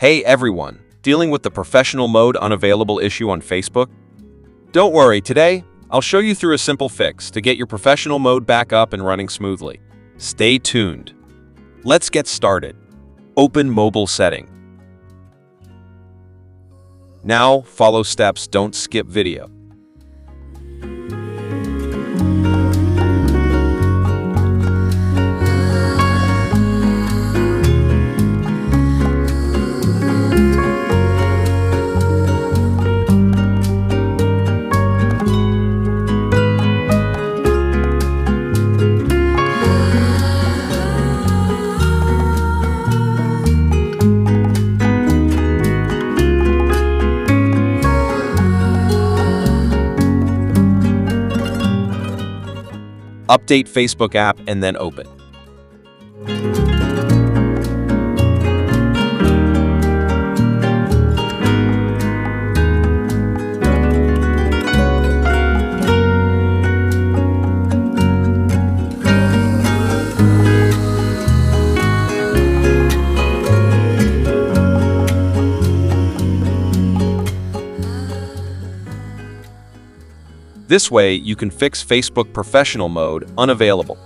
Hey everyone, dealing with the professional mode unavailable issue on Facebook? Don't worry, today I'll show you through a simple fix to get your professional mode back up and running smoothly. Stay tuned. Let's get started. Open mobile setting. Now follow steps, don't skip video. Update Facebook app and then open. This way, you can fix Facebook professional mode unavailable.